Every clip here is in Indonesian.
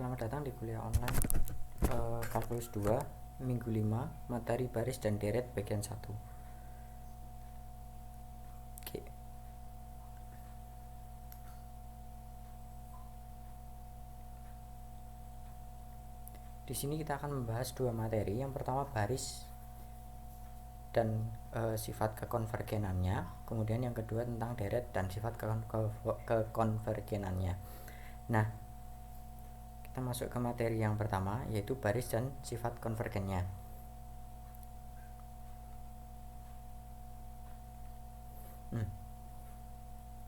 Selamat datang di kuliah online Kalkulus 2 Minggu 5 Materi baris dan deret bagian 1. Oke. Di sini kita akan membahas dua materi. Yang pertama baris dan sifat kekonvergenannya. Kemudian yang kedua tentang deret dan sifat kekonvergenannya. Nah, kita masuk ke materi yang pertama, yaitu baris dan sifat konvergennya.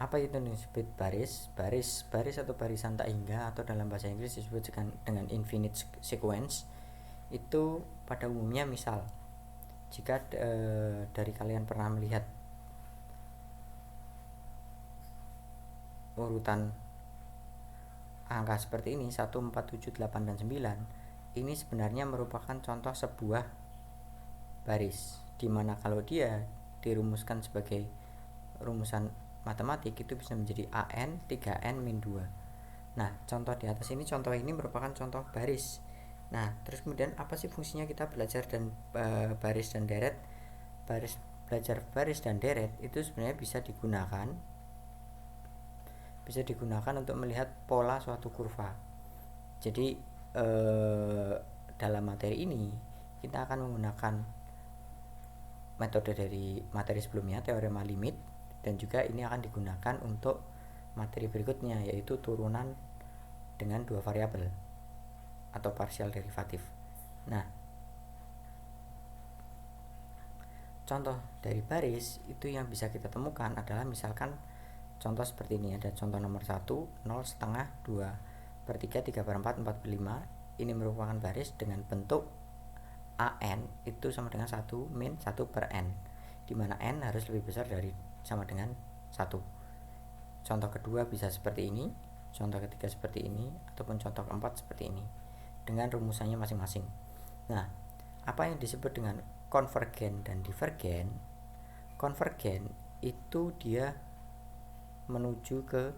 Apa itu disebut baris? Baris atau barisan tak hingga atau dalam bahasa Inggris disebut dengan infinite sequence. Itu pada umumnya misal jika dari kalian pernah melihat urutan angka seperti ini 1, 4, 7, 8, dan 9, ini sebenarnya merupakan contoh sebuah baris, dimana kalau dia dirumuskan sebagai rumusan matematik itu bisa menjadi AN 3N min 2. Nah, contoh di atas ini, contoh ini merupakan contoh baris. Nah, terus kemudian apa sih fungsinya kita belajar dan baris dan deret? Belajar baris dan deret itu sebenarnya bisa digunakan untuk melihat pola suatu kurva. Jadi dalam materi ini kita akan menggunakan metode dari materi sebelumnya, teorema limit, dan juga ini akan digunakan untuk materi berikutnya, yaitu turunan dengan dua variabel atau partial derivatif. Nah, contoh dari baris itu yang bisa kita temukan adalah misalkan contoh seperti ini. Ada contoh nomor 1, 0 setengah, 2 per 3, 3 per 4, 4 per 5. Ini merupakan baris dengan bentuk AN itu sama dengan 1 min 1 per N, dimana N harus lebih besar dari sama dengan 1. Contoh kedua bisa seperti ini, contoh ketiga seperti ini, ataupun contoh keempat seperti ini dengan rumusannya masing-masing. Nah, apa yang disebut dengan konvergen dan divergen? Konvergen itu dia menuju ke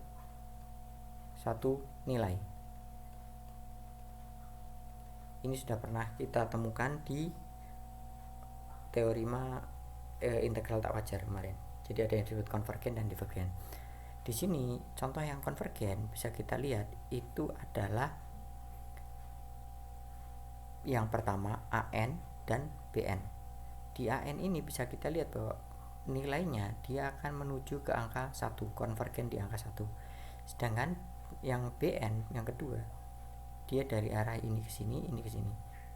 satu nilai. Ini sudah pernah kita temukan di teorema integral tak wajar kemarin. Jadi ada yang disebut konvergen dan divergen. Di sini contoh yang konvergen bisa kita lihat itu adalah yang pertama AN dan BN. Di AN ini bisa kita lihat bahwa nilainya dia akan menuju ke angka 1, konvergen di angka 1. Sedangkan yang BN yang kedua, dia dari arah ini ke sini, ini ke sini.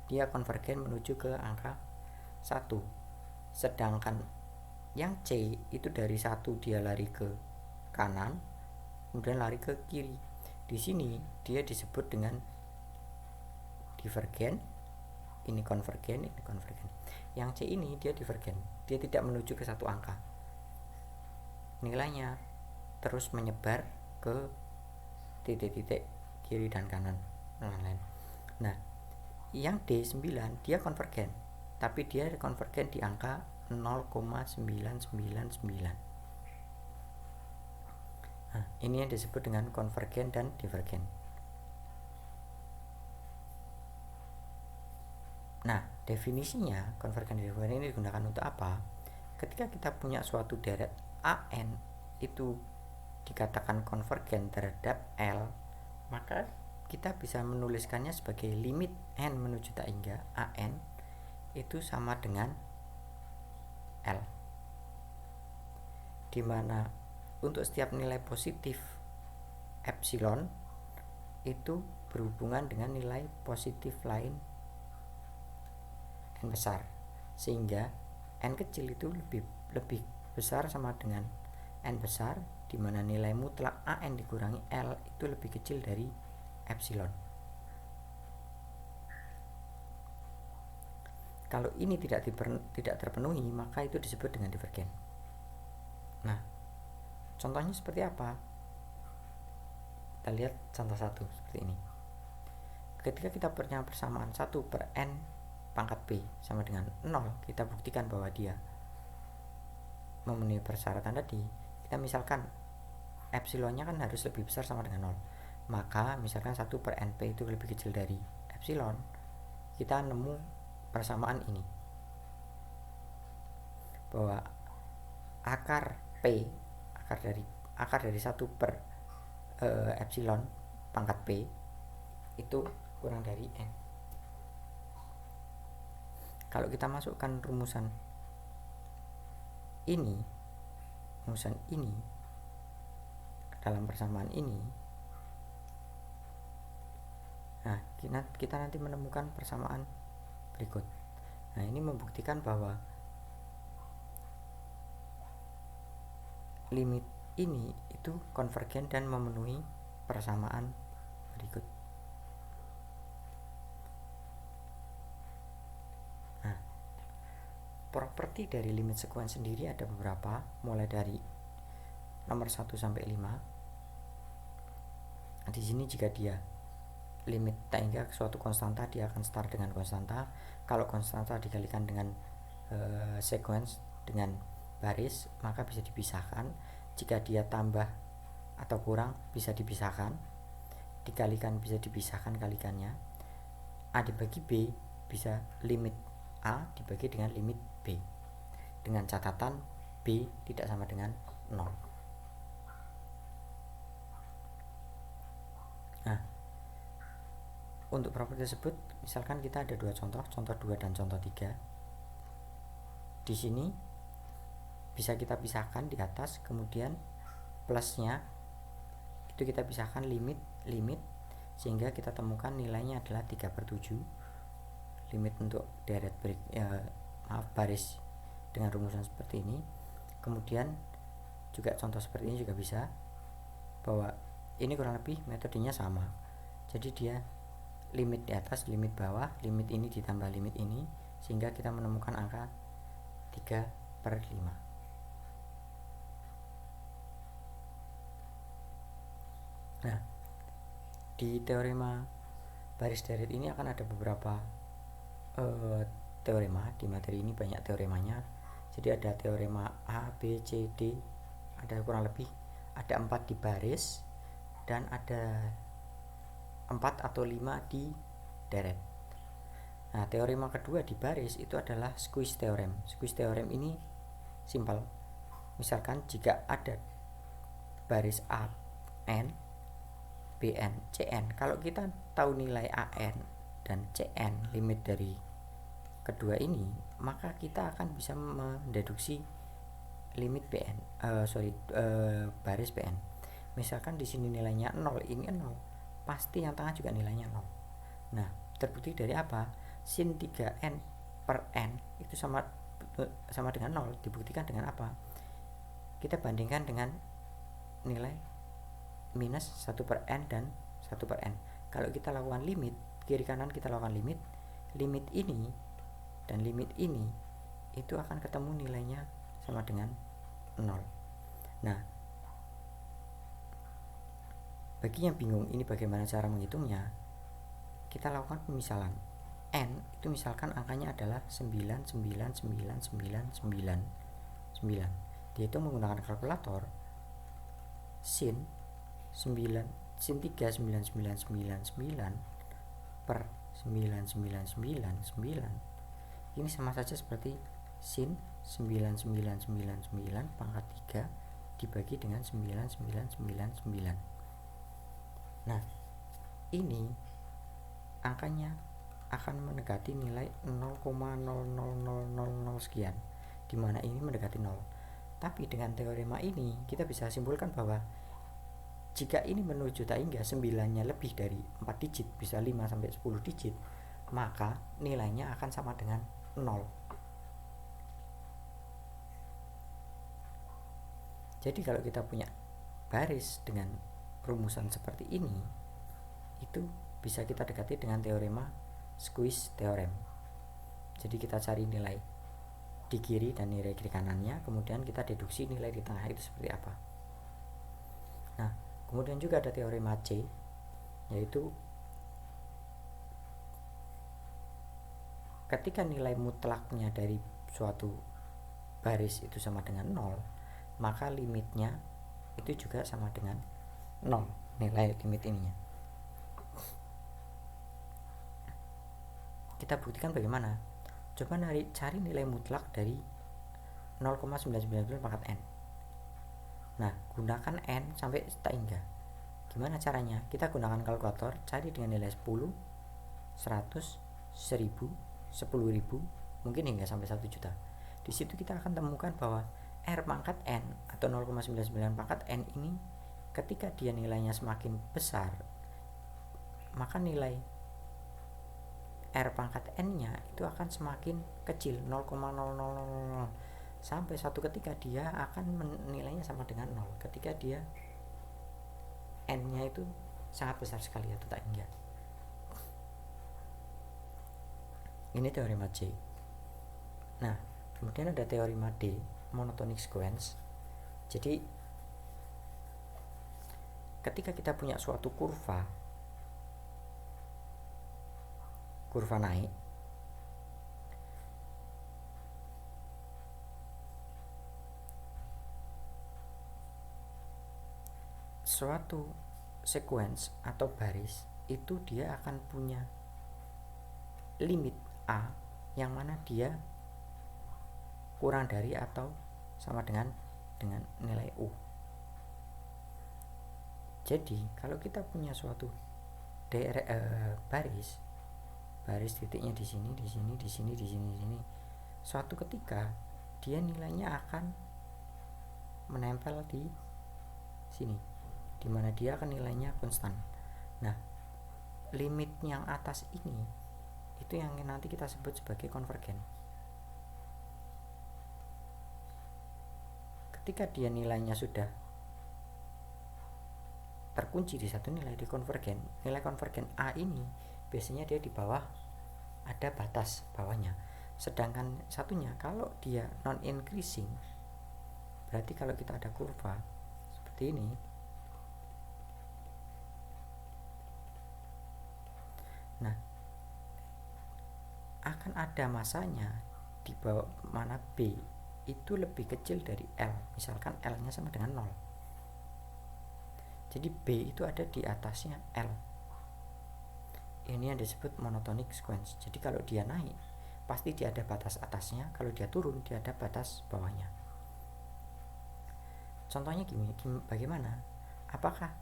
Dia konvergen menuju ke angka 1. Sedangkan yang C itu dari 1 dia lari ke kanan, kemudian lari ke kiri. Di sini dia disebut dengan divergen. Ini konvergen, ini konvergen. Yang C ini dia divergen. Dia tidak menuju ke satu angka. Nilainya terus menyebar ke titik-titik kiri dan kanan dan lain-lain. Nah, yang D9 dia konvergen, tapi dia konvergen di angka 0,999. Nah, ini yang disebut dengan konvergen dan divergen. Nah, definisinya konvergen dan divergen ini digunakan untuk apa? Ketika kita punya suatu deret AN itu dikatakan konvergen terhadap L, maka kita bisa menuliskannya sebagai limit N menuju tak hingga AN itu sama dengan L, dimana untuk setiap nilai positif epsilon itu berhubungan dengan nilai positif lain N besar, sehingga N kecil itu lebih besar sama dengan N besar, dimana nilai mutlak AN dikurangi L itu lebih kecil dari epsilon. Kalau ini tidak terpenuhi, maka itu disebut dengan divergen. Nah, contohnya seperti apa? Kita lihat contoh 1 seperti ini. Ketika kita punya persamaan 1 per N pangkat B sama dengan 0, kita buktikan bahwa dia memenuhi persyaratan tadi. Kita misalkan epsilonnya kan harus lebih besar sama dengan 0. maka misalkan 1 per NP itu lebih kecil dari epsilon, kita nemu persamaan ini, bahwa akar P, akar dari 1 per epsilon pangkat P itu kurang dari N. Kalau kita masukkan rumusan ini dalam persamaan ini, nah kita nanti menemukan persamaan berikut. Nah, ini membuktikan bahwa limit ini itu konvergen dan memenuhi persamaan berikut. Nah, properti dari limit sekuen sendiri ada beberapa, mulai dari nomor 1 sampai 5. Di sini jika dia limit hingga suatu konstanta, dia akan start dengan konstanta. Kalau konstanta dikalikan dengan sequence dengan baris, maka bisa dipisahkan. Jika dia tambah atau kurang, bisa dipisahkan. Dikalikan bisa dipisahkan kalikannya. A dibagi B bisa limit A dibagi dengan limit B, dengan catatan B tidak sama dengan 0. Nah, untuk properti tersebut, misalkan kita ada dua contoh 2 dan contoh 3. Di sini bisa kita pisahkan di atas, kemudian plusnya itu kita pisahkan limit, sehingga kita temukan nilainya adalah 3/7. Limit untuk deret baris dengan rumusan seperti ini. Kemudian juga contoh seperti ini juga bisa, bahwa ini kurang lebih metodenya sama. Jadi dia limit di atas, limit bawah, limit ini ditambah limit ini, sehingga kita menemukan angka 3/5. Nah, di teorema baris deret ini akan ada beberapa teorema. Di materi ini banyak teoremanya. Jadi ada teorema A, B, C, D, ada kurang lebih ada 4 di baris dan ada 4 atau 5 di deret. Nah, teorema kedua di baris itu adalah squeeze theorem. Squeeze theorem ini simpel. Misalkan jika ada baris A n, B n, C n, kalau kita tahu nilai A n dan C n, limit dari kedua ini, maka kita akan bisa mendeduksi limit Bn, baris Bn. Misalkan di sini nilainya 0, ini 0, pasti yang tengah juga nilainya 0. Nah, terbukti dari apa? Sin 3n per n itu sama dengan 0. Dibuktikan dengan apa? Kita bandingkan dengan nilai minus 1 per n dan 1 per n. Kalau kita lakukan limit, kiri kanan kita lakukan limit ini dan limit ini, itu akan ketemu nilainya sama dengan 0. Nah, bagi yang bingung ini bagaimana cara menghitungnya, kita lakukan pemisalan. N itu misalkan angkanya adalah 9999999. Dihitung menggunakan kalkulator. Sin 39999 per 9999 ini sama saja seperti sin 9999 pangkat 3 dibagi dengan 9999. Nah, ini angkanya akan mendekati nilai 0,00000 sekian, dimana ini mendekati 0. Tapi dengan teorema ini kita bisa simpulkan bahwa jika ini menuju tak hingga 9-nya lebih dari 4 digit, bisa 5 sampai 10 digit, maka nilainya akan sama dengan 0. Jadi kalau kita punya baris dengan rumusan seperti ini, itu bisa kita dekati dengan teorema squeeze theorem. Jadi kita cari nilai di kiri dan nilai kiri kanannya, kemudian kita deduksi nilai di tengah itu seperti apa. Nah, kemudian juga ada teorema C, yaitu ketika nilai mutlaknya dari suatu baris itu sama dengan 0, maka limitnya itu juga sama dengan 0. nilai limit ininya. Kita buktikan bagaimana. Coba cari nilai mutlak dari 0,999 pangkat n. Nah, gunakan n sampai tak hingga. Gimana caranya? Kita gunakan kalkulator, cari dengan nilai 10, 100, 1000, 10.000, mungkin hingga sampai 1 juta. Di situ kita akan temukan bahwa R pangkat n atau 0,99 pangkat n ini ketika dia nilainya semakin besar, maka nilai R pangkat n-nya itu akan semakin kecil, 0,0000, sampai suatu ketika dia akan nilainya sama dengan 0 ketika dia n-nya itu sangat besar sekali atau tak hingga. Ini teorema C. Nah, kemudian ada teorema D, monotonic sequence. Jadi ketika kita punya suatu kurva naik, suatu sequence atau baris itu dia akan punya limit A yang mana dia kurang dari atau sama dengan nilai U. Jadi kalau kita punya suatu baris titiknya di sini, di sini, di sini, di sini, di sini, suatu ketika dia nilainya akan menempel di sini, dimana dia akan nilainya konstan. Nah, limit yang atas ini itu yang nanti kita sebut sebagai konvergen. Ketika dia nilainya sudah terkunci di satu nilai di konvergen, nilai konvergen A ini biasanya dia di bawah, ada batas bawahnya. Sedangkan satunya kalau dia non increasing, berarti kalau kita ada kurva seperti ini, nah akan ada masanya di bawah mana B itu lebih kecil dari L, misalkan L nya sama dengan 0. Jadi B itu ada di atasnya L. Ini yang disebut monotonic sequence. Jadi kalau dia naik pasti dia ada batas atasnya, kalau dia turun dia ada batas bawahnya. Contohnya gini, bagaimana? Apakah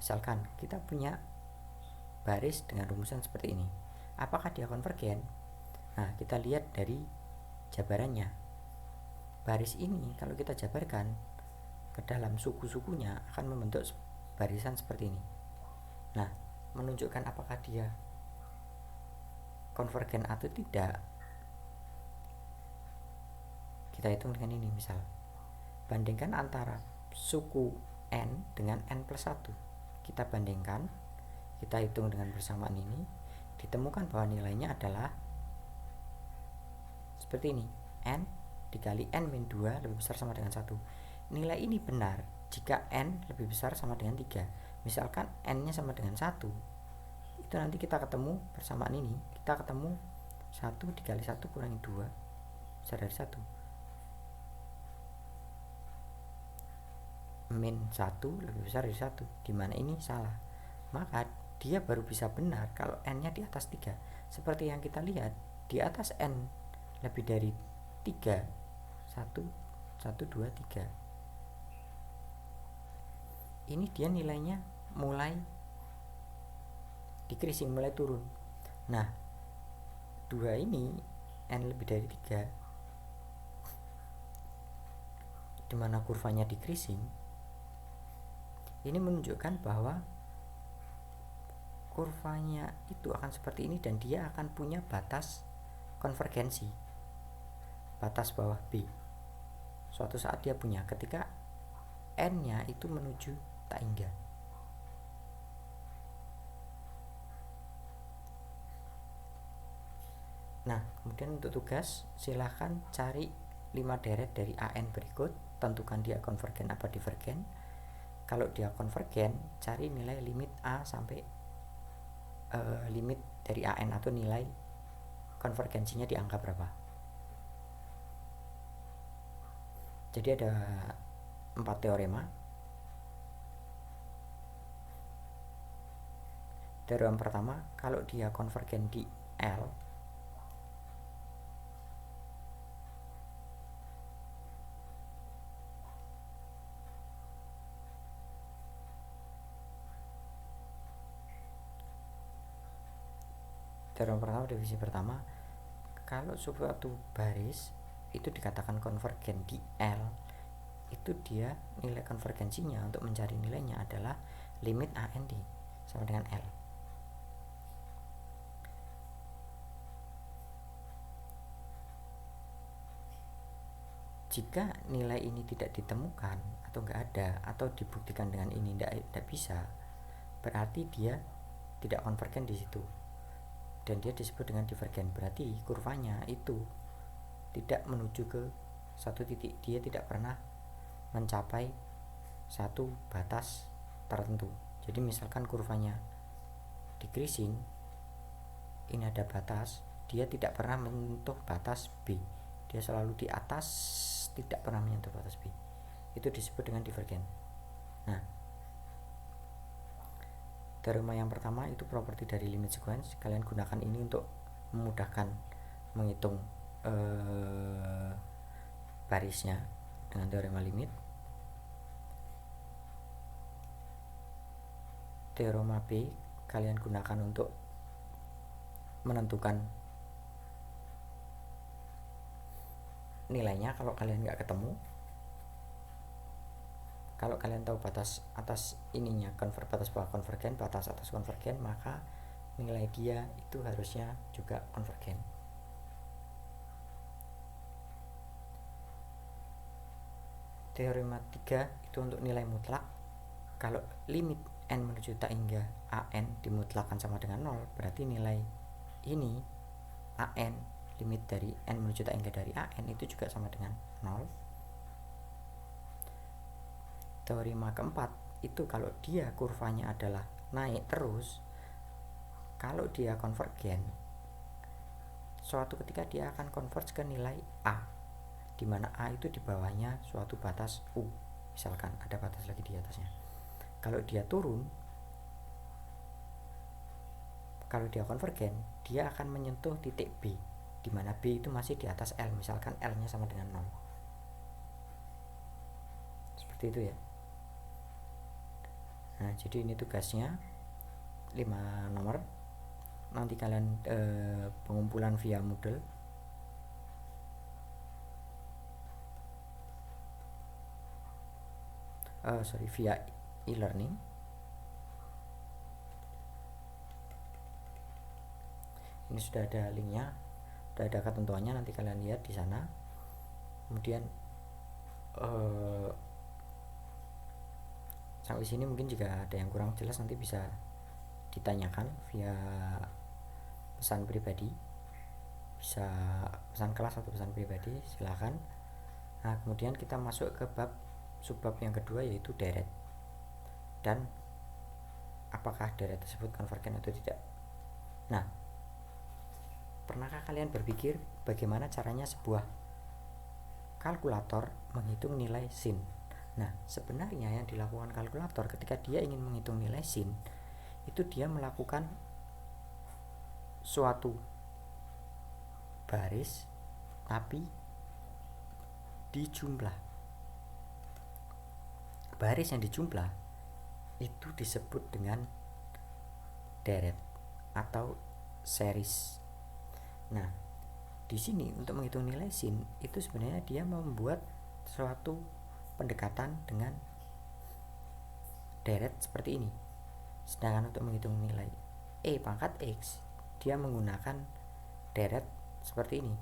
misalkan kita punya baris dengan rumusan seperti ini, apakah dia konvergen? Nah, kita lihat dari jabarannya. Baris ini kalau kita jabarkan ke dalam suku-sukunya akan membentuk barisan seperti ini. Nah, menunjukkan apakah dia konvergen atau tidak, kita hitung dengan ini. Misal bandingkan antara suku n dengan n plus 1, kita bandingkan, kita hitung dengan persamaan ini, ditemukan bahwa nilainya adalah seperti ini, n dikali n min 2 lebih besar sama dengan 1. Nilai ini benar jika n lebih besar sama dengan 3. Misalkan n nya sama dengan 1, itu nanti kita ketemu persamaan ini, kita ketemu 1 dikali 1 kurangi 2 besar dari 1, min 1 lebih besar dari 1, dimana ini salah. Maka dia baru bisa benar kalau n nya di atas 3. Seperti yang kita lihat, di atas n lebih dari 3, 1, 1, 2, 3, ini dia nilainya mulai decreasing, mulai turun. Nah, 2 ini n lebih dari 3, dimana kurvanya decreasing, ini menunjukkan bahwa kurvanya itu akan seperti ini dan dia akan punya batas konvergensi, batas bawah B. Suatu saat dia punya ketika n nya itu menuju tak hingga. Nah, kemudian untuk tugas silahkan cari 5 deret dari AN berikut, tentukan dia konvergen apa divergen. Kalau dia konvergen, cari nilai limit A sampai limit dari AN atau nilai konvergensinya di angka berapa. Jadi ada 4 teorema. Teorema pertama, kalau dia konvergen di L, teorema pertama, definisi pertama, kalau suatu baris itu dikatakan konvergen di L, itu dia nilai konvergensinya untuk mencari nilainya adalah limit AND sama dengan L. Jika nilai ini tidak ditemukan atau enggak ada atau dibuktikan dengan ini tidak bisa, berarti dia tidak konvergen di situ dan dia disebut dengan divergen. Berarti kurvanya itu tidak menuju ke satu titik, dia tidak pernah mencapai satu batas tertentu. Jadi misalkan kurvanya decreasing, ini ada batas, dia tidak pernah menyentuh batas B, dia selalu di atas, tidak pernah menyentuh batas B, itu disebut dengan divergen. Nah, teorema yang pertama itu properti dari limit sequence, kalian gunakan ini untuk memudahkan menghitung barisnya dengan teorema limit. Teorema B kalian gunakan untuk menentukan nilainya kalau kalian nggak ketemu. Kalau kalian tahu batas atas ininya batas bawah konvergen, batas atas konvergen, maka nilai dia itu harusnya juga konvergen. Teorema 3 itu untuk nilai mutlak. Kalau limit n menuju tak hingga an dimutlakan sama dengan 0, berarti nilai ini an, limit dari n menuju tak hingga dari an itu juga sama dengan 0. Teorema keempat itu kalau dia kurvanya adalah naik terus, kalau dia konvergen, suatu ketika dia akan converge ke nilai A, di mana A itu di bawahnya suatu batas U, misalkan ada batas lagi di atasnya. Kalau dia turun, kalau dia konvergen, dia akan menyentuh titik B, di mana B itu masih di atas L, misalkan L nya sama dengan 0. Seperti itu ya. Nah, jadi ini tugasnya 5 nomor. Nanti kalian pengumpulan via Moodle. Via e-learning. Ini sudah ada linknya, sudah ada ketentuannya, nanti kalian lihat di sana. Kemudian sampai sini mungkin jika ada yang kurang jelas nanti bisa ditanyakan via pesan pribadi, bisa pesan kelas atau pesan pribadi, silahkan. Nah, kemudian kita masuk ke subbab yang kedua, yaitu deret, dan apakah deret tersebut konvergen atau tidak. Nah, pernahkah kalian berpikir bagaimana caranya sebuah kalkulator menghitung nilai sin? Nah, sebenarnya yang dilakukan kalkulator ketika dia ingin menghitung nilai sin, itu dia melakukan suatu baris tapi dijumlah. Baris yang dijumlah itu disebut dengan deret atau series. Nah, di sini untuk menghitung nilai sin itu sebenarnya dia membuat suatu pendekatan dengan deret seperti ini. Sedangkan untuk menghitung nilai E pangkat X, dia menggunakan deret seperti ini.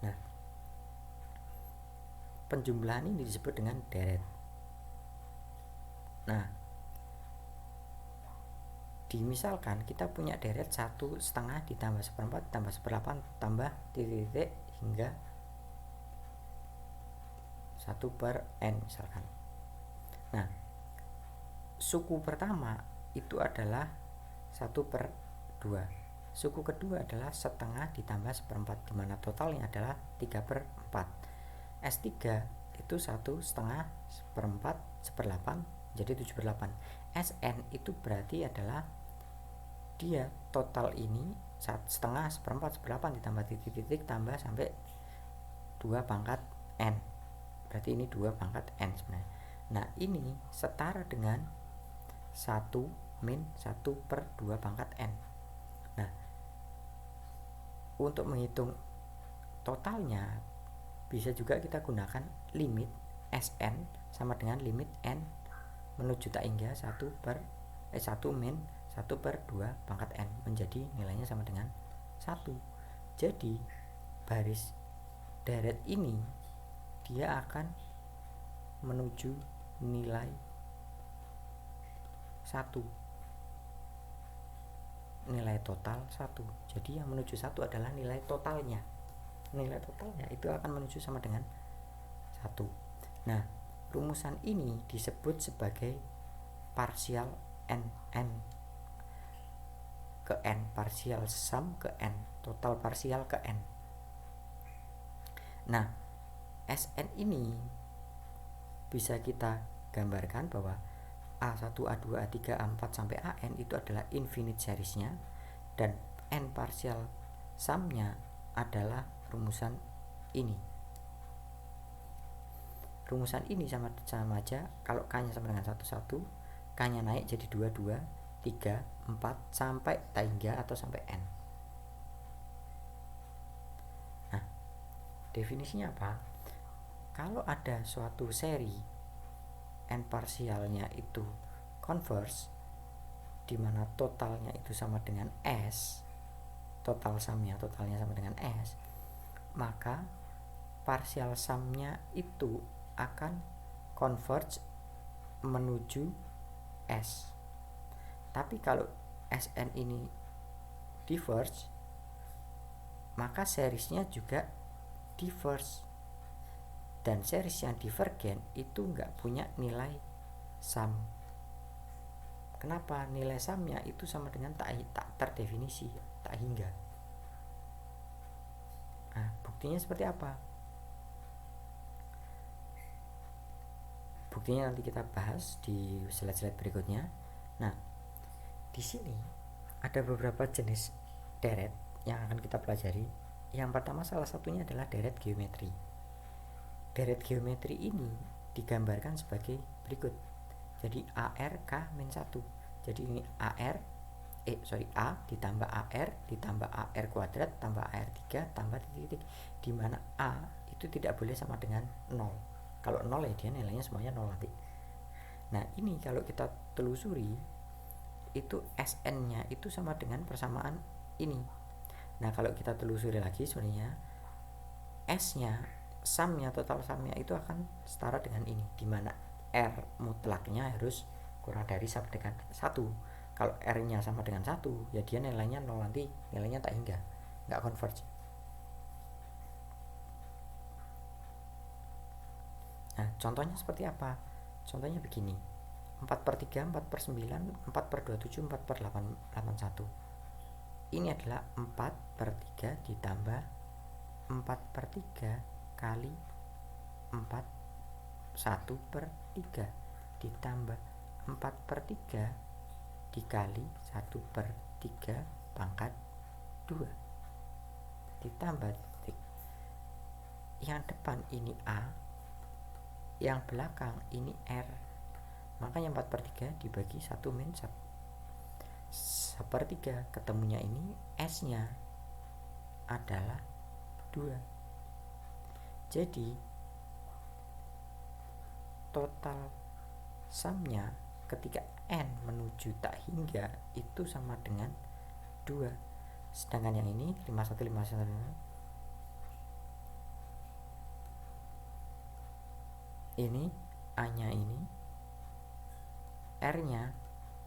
Nah, penjumlahan ini disebut dengan deret. Nah, misalkan kita punya deret 1/2 ditambah 1/4 tambah 1/8 tambah titik-titik hingga 1/n misalkan. Nah, suku pertama itu adalah 1/2. Suku kedua adalah 1/2 ditambah 1/4, dimana totalnya adalah 3/4. S3 itu 1/2 1/4 1/8 jadi 7/8. Sn itu berarti adalah dia total ini setengah, seperempat, seperdelapan ditambah titik-titik tambah sampai 2 pangkat n, berarti ini 2 pangkat n sebenarnya. Nah ini setara dengan 1 min 1 per 2 pangkat n. Nah untuk menghitung totalnya bisa juga kita gunakan limit Sn sama dengan limit n menuju tak hingga 1 min 1 per 2 pangkat n, menjadi nilainya sama dengan 1. Jadi baris deret ini dia akan menuju nilai 1, nilai total 1. Jadi yang menuju 1 adalah nilai totalnya. Nilai totalnya itu akan menuju sama dengan 1. Nah, rumusan ini disebut sebagai partial n ke n, partial sum ke n, total parsial ke n. Nah, Sn ini bisa kita gambarkan bahwa A1, A2, A3, A4 sampai An itu adalah infinite seriesnya, dan n partial sumnya adalah rumusan ini. Rumusan ini sama aja, kalau k-nya sama dengan 1, 1, k-nya naik jadi 2, 2, 3, 4 sampai tak hingga atau sampai n. Nah, definisinya apa? Kalau ada suatu seri n parsialnya itu converse, di mana totalnya itu sama dengan S, totalnya sama dengan S, maka partial sumnya itu akan converge menuju S. Tapi kalau Sn ini diverge, maka seriesnya juga diverge, dan series yang divergen itu nggak punya nilai sum. Kenapa? Nilai sumnya itu sama dengan tak terdefinisi, tak hingga. Nah, buktinya seperti apa? Buktinya nanti kita bahas di slide-slide berikutnya. Nah, di sini ada beberapa jenis deret yang akan kita pelajari. Yang pertama, salah satunya adalah deret geometri. Deret geometri ini digambarkan sebagai berikut. Jadi AR K min 1. Jadi ini A ditambah AR ditambah AR kuadrat tambah AR3 tambah titik-titik, di mana A itu tidak boleh sama dengan 0. Kalau 0 ya dia nilainya semuanya 0 nanti. Nah, ini kalau kita telusuri itu Sn-nya itu sama dengan persamaan ini. Nah, kalau kita telusuri lagi sebenarnya S-nya, sumnya, total sumnya itu akan setara dengan ini, di mana R mutlaknya harus kurang dari sama dengan 1. Kalau R-nya sama dengan 1, ya dia nilainya 0 nanti, nilainya tak hingga, nggak converge. Nah, contohnya seperti apa? Contohnya begini, 4/3, 4/9, 4/27, 4/81. Ini adalah 4/3 ditambah 4/3 kali 4, 1/3 ditambah 4/3 dikali 1/3 pangkat 2 ditambah titik. Yang depan ini A, yang belakang ini R. Makanya 4/3 dibagi 1 min 1/3, ketemunya ini S-nya adalah 2. Jadi total sumnya ketika N menuju tak hingga itu sama dengan 2. Sedangkan yang ini 51, 51, ini A-nya ini, R-nya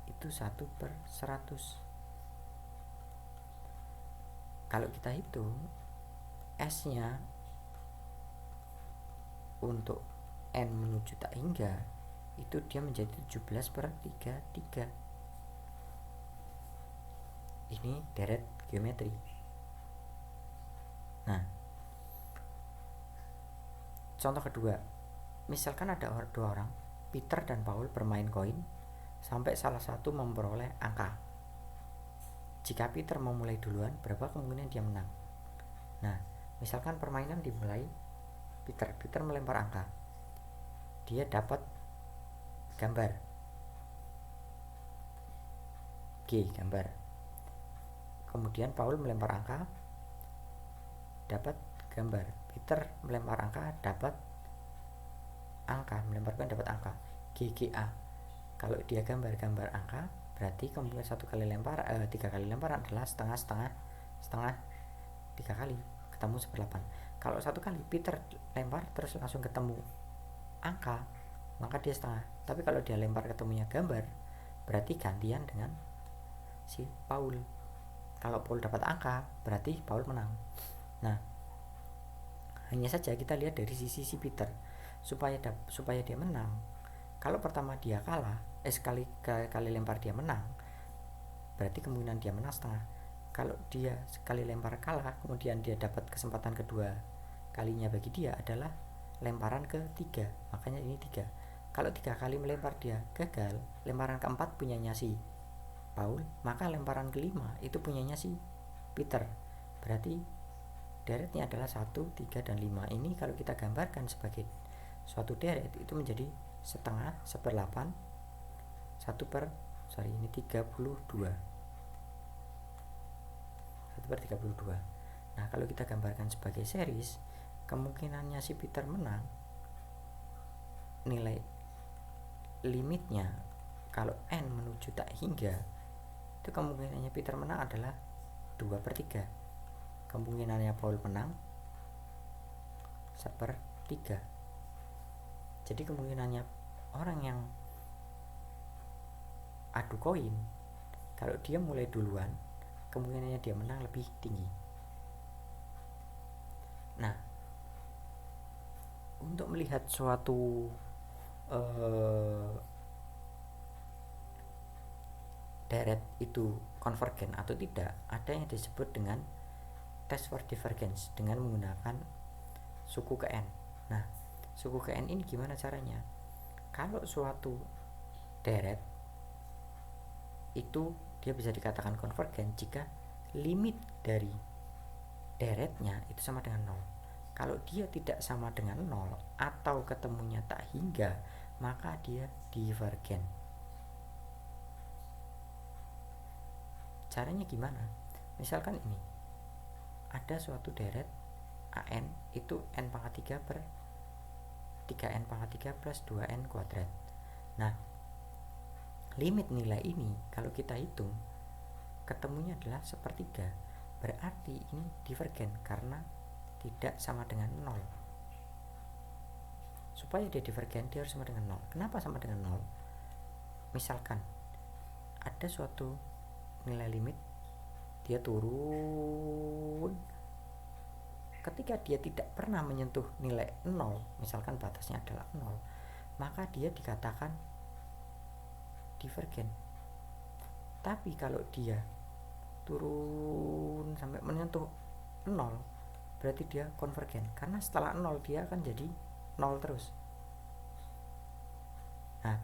itu 1/100. Kalau kita hitung S-nya untuk N menuju tak hingga itu dia menjadi 17/33. Ini deret geometri. Nah, contoh kedua, misalkan ada dua orang, Peter dan Paul, bermain koin sampai salah satu memperoleh angka. jika Peter mau mulai duluan, berapa kemungkinan dia menang? Nah, misalkan permainan dimulai Peter melempar angka, dia dapat gambar G, gambar. Kemudian Paul melempar angka, dapat gambar. Peter melempar angka, dapat angka, melemparkan dapat angka GGA. Kalau dia gambar angka, berarti kemungkinan 3 kali lempar adalah setengah 3 kali ketemu 1/8. Kalau 1 kali Peter lempar terus langsung ketemu angka, maka dia setengah. Tapi kalau dia lempar ketemunya gambar, berarti gantian dengan si Paul. Kalau Paul dapat angka, berarti Paul menang. Nah, hanya saja kita lihat dari sisi si Peter, supaya dia menang. Kalau pertama dia kalah, sekali lempar dia menang, berarti kemungkinan dia menang setengah. Kalau dia sekali lempar kalah, kemudian dia dapat kesempatan kedua kalinya, bagi dia adalah lemparan ketiga, makanya ini 3. Kalau 3 kali melempar dia gagal, lemparan keempat punyanya si Paul, maka lemparan kelima itu punyanya si Peter. Berarti deretnya adalah 1, 3, dan 5. Ini kalau kita gambarkan sebagai suatu deret, itu menjadi setengah, 1/8, ini 32. 1/32. Nah, kalau kita gambarkan sebagai series, kemungkinannya si Peter menang, nilai limitnya kalau n menuju tak hingga, itu kemungkinannya Peter menang adalah 2/3. Kemungkinannya Paul menang 1/3. Jadi kemungkinannya orang yang adu koin, kalau dia mulai duluan, kemungkinannya dia menang lebih tinggi. Nah, untuk melihat suatu deret itu konvergen atau tidak, ada yang disebut dengan test for divergence dengan menggunakan suku ke n. Nah, suku ke n ini gimana caranya? Kalau suatu deret itu dia bisa dikatakan konvergen jika limit dari deretnya itu sama dengan 0. Kalau dia tidak sama dengan 0 atau ketemunya tak hingga, maka dia divergen. Caranya gimana? Misalkan ini ada suatu deret AN itu n pangkat 3 per 3n pangkat 3 plus 2n kuadrat. Nah, limit nilai ini kalau kita hitung ketemunya adalah 1/3. Berarti ini divergen karena tidak sama dengan 0. Supaya dia divergen, dia harus sama dengan 0. Kenapa sama dengan 0? Misalkan ada suatu nilai limit, dia turun. Ketika dia tidak pernah menyentuh nilai 0, misalkan batasnya adalah 0, maka dia dikatakan divergen. Tapi kalau dia turun sampai menyentuh 0, berarti dia konvergen, karena setelah 0 dia akan jadi 0 terus. Nah,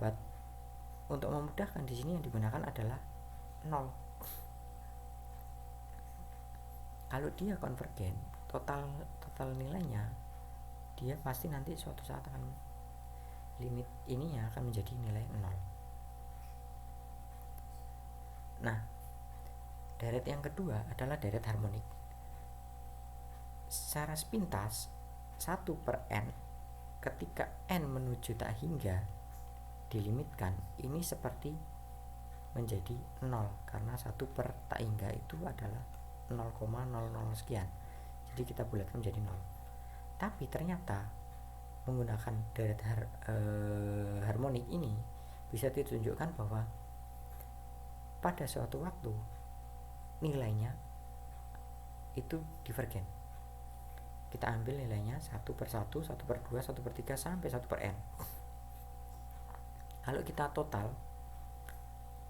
untuk memudahkan di sini yang digunakan adalah 0. Kalau dia konvergen, total nilainya dia pasti nanti suatu saat akan limit ininya akan menjadi nilai 0. Nah, deret yang kedua adalah deret harmonik. Secara sepintas 1/n ketika n menuju tak hingga dilimitkan, ini seperti menjadi 0 karena 1 per tak hingga itu adalah 0,00 sekian. Jadi kita bulatkan menjadi 0. Tapi ternyata menggunakan deret harmonik ini bisa ditunjukkan bahwa pada suatu waktu nilainya itu divergen. Kita ambil nilainya 1/1, 1/2, 1/3 sampai 1/n. Kalau kita total,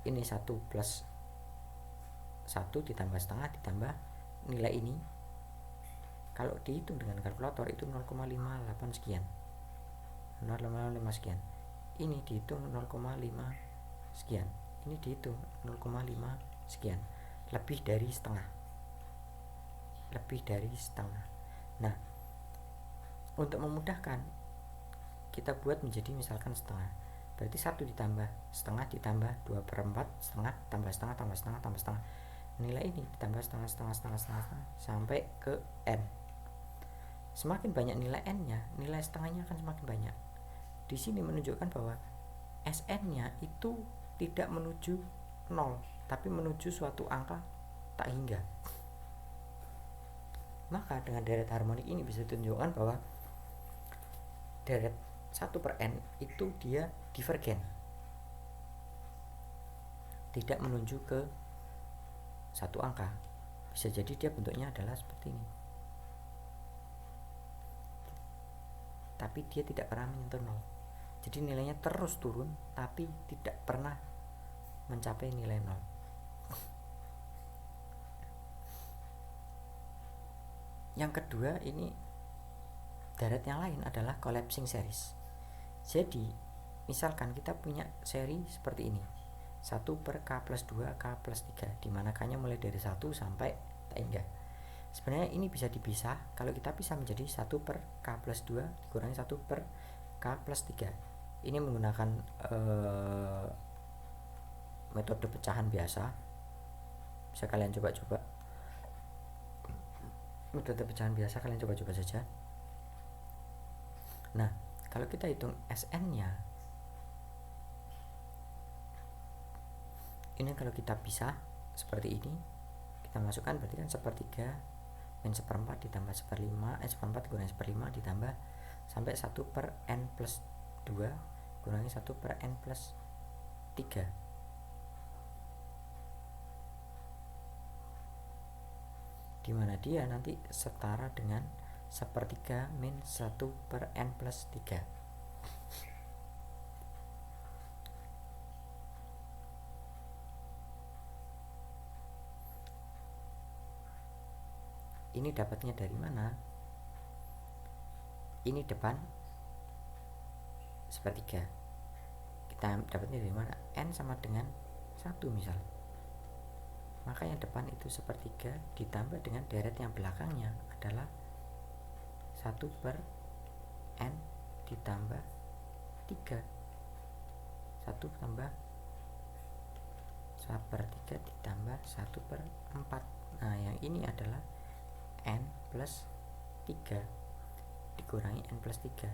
ini 1 plus 1 ditambah setengah ditambah nilai ini, kalau dihitung dengan kalkulator itu 0,58 sekian, 0,5 sekian. Ini dihitung 0,5 sekian, ini dihitung 0,5 sekian. lebih dari setengah. Nah, untuk memudahkan kita buat menjadi misalkan setengah, berarti 1 ditambah setengah ditambah 2/4 setengah tambah setengah tambah setengah tambah setengah, nilai ini ditambah setengah sampai ke n. Semakin banyak nilai n nya, nilai setengahnya akan semakin banyak. Di sini menunjukkan bahwa Sn nya itu tidak menuju 0, tapi menuju suatu angka tak hingga. Maka dengan deret harmonik ini bisa ditunjukkan bahwa deret 1/n itu dia divergen, tidak menuju ke satu angka. Bisa jadi dia bentuknya adalah seperti ini, tapi dia tidak pernah menyentuh 0. Jadi nilainya terus turun tapi tidak pernah mencapai nilai 0. Yang kedua, ini deret yang lain adalah collapsing series. Jadi misalkan kita punya seri seperti ini, 1/k+2 k+3, dimana k-nya mulai dari 1 sampai tak hingga. Sebenarnya ini bisa dipisah. Kalau kita pisah menjadi 1/k+2 dikurangi 1/k+3. Ini menggunakan metode pecahan biasa. Bisa kalian coba-coba. Metode pecahan biasa kalian coba-coba saja. Nah, kalau kita hitung Sn-nya, ini kalau kita pisah seperti ini, kita masukkan berarti kan 1/3 min 1/4 ditambah 1/5, 1/4 kurangi 1/5 ditambah sampai 1/n+2 kurangi 1/n+3. Dimana dia nanti setara dengan 1/3 min 1/n+3. Ini dapatnya dari mana? Ini depan 1/3. Kita dapatnya dari mana? N sama dengan 1 misal. Maka yang depan itu 1/3 ditambah dengan deret yang belakangnya adalah 1/n ditambah 3. 1 tambah 1/3 ditambah 1/4. Nah, yang ini adalah n+3 dikurangi n+3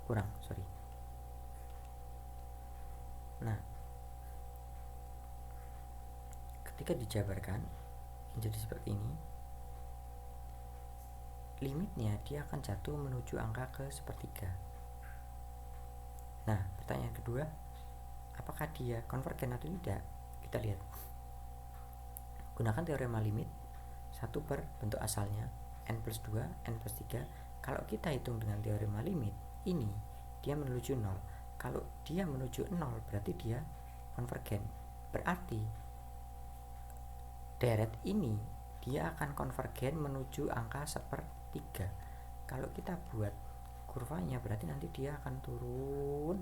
kurang, sorry. Nah, ketika dijabarkan menjadi seperti ini, limitnya dia akan jatuh menuju angka ke 1/3. Nah, pertanyaan kedua, apakah dia konvergen atau tidak? Kita lihat. Gunakan teorema limit 1 per bentuk asalnya n+2, n+3. Kalau kita hitung dengan teorema limit, ini dia menuju 0. Kalau dia menuju 0 berarti dia konvergen. Berarti deret ini dia akan konvergen menuju angka 1/3. Kalau kita buat kurvanya berarti nanti dia akan turun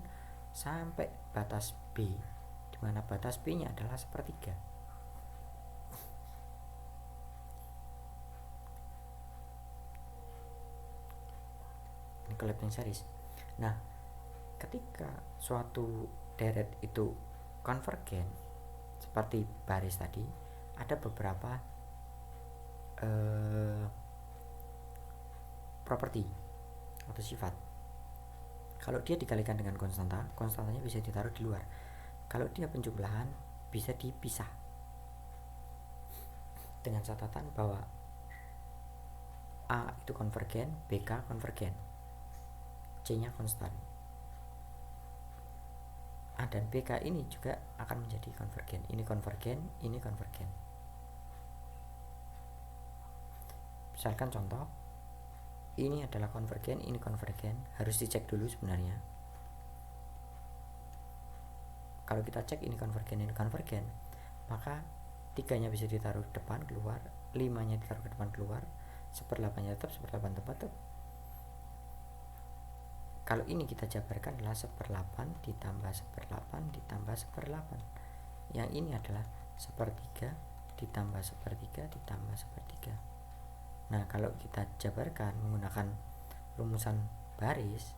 sampai batas B, dimana batas B nya adalah 1/3. Ini collapsing series. Nah, ketika suatu deret itu konvergen seperti baris tadi, ada beberapa properti atau sifat. Kalau dia dikalikan dengan konstanta, konstantanya bisa ditaruh di luar. Kalau dia penjumlahan, bisa dipisah dengan catatan bahwa A itu konvergen, BK konvergen, C-nya konstan. A dan BK ini juga akan menjadi konvergen. Ini konvergen, ini konvergen. Misalkan contoh, ini adalah konvergen, ini konvergen. Harus dicek dulu sebenarnya. Kalau kita cek ini konvergen, maka 3-nya bisa ditaruh depan keluar, 5-nya ditaruh ke depan keluar, 1/8-nya tetap, 1/8 tetap. Kalau ini kita jabarkan adalah 1/8 ditambah 1/8 ditambah 1/8. Yang ini adalah sepertiga ditambah sepertiga ditambah sepertiga. Nah, kalau kita jabarkan menggunakan rumusan baris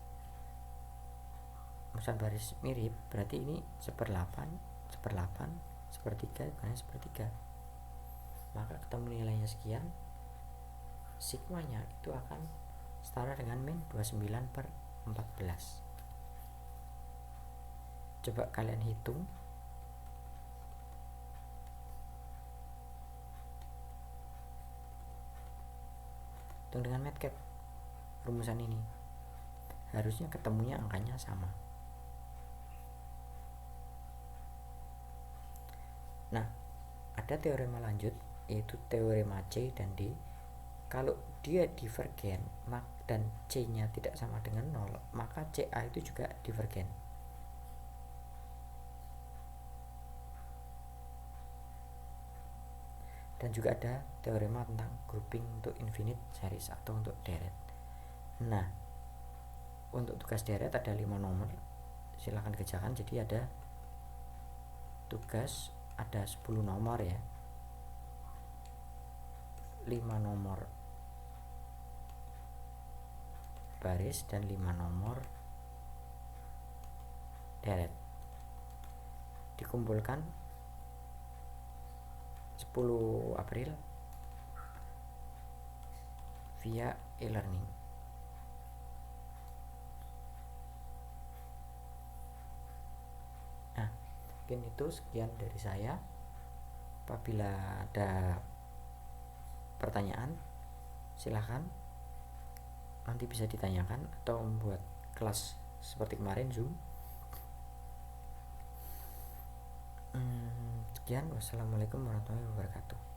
mirip, berarti ini seperlapan sepertiga dikurangi sepertiga, maka ketemu nilainya sekian. Sigmanya itu akan setara dengan min 29/14. Coba kalian hitung. Hitung dengan MATLAB rumusan ini. Harusnya ketemunya angkanya sama. Nah, ada teorema lanjut yaitu teorema C dan D. Kalau dia divergen dan C-nya tidak sama dengan 0, maka CA itu juga divergen. Dan juga ada teorema tentang grouping untuk infinite series atau untuk deret. Nah, untuk tugas deret ada 5 nomor. Silahkan kerjakan. Jadi ada tugas ada 10 nomor ya, 5 nomor baris dan 5 nomor deret. Dikumpulkan 10 April via e-learning. Nah, mungkin itu sekian dari saya. Apabila ada pertanyaan, silahkan nanti bisa ditanyakan atau membuat kelas seperti kemarin Zoom. Sekian, wassalamualaikum warahmatullahi wabarakatuh.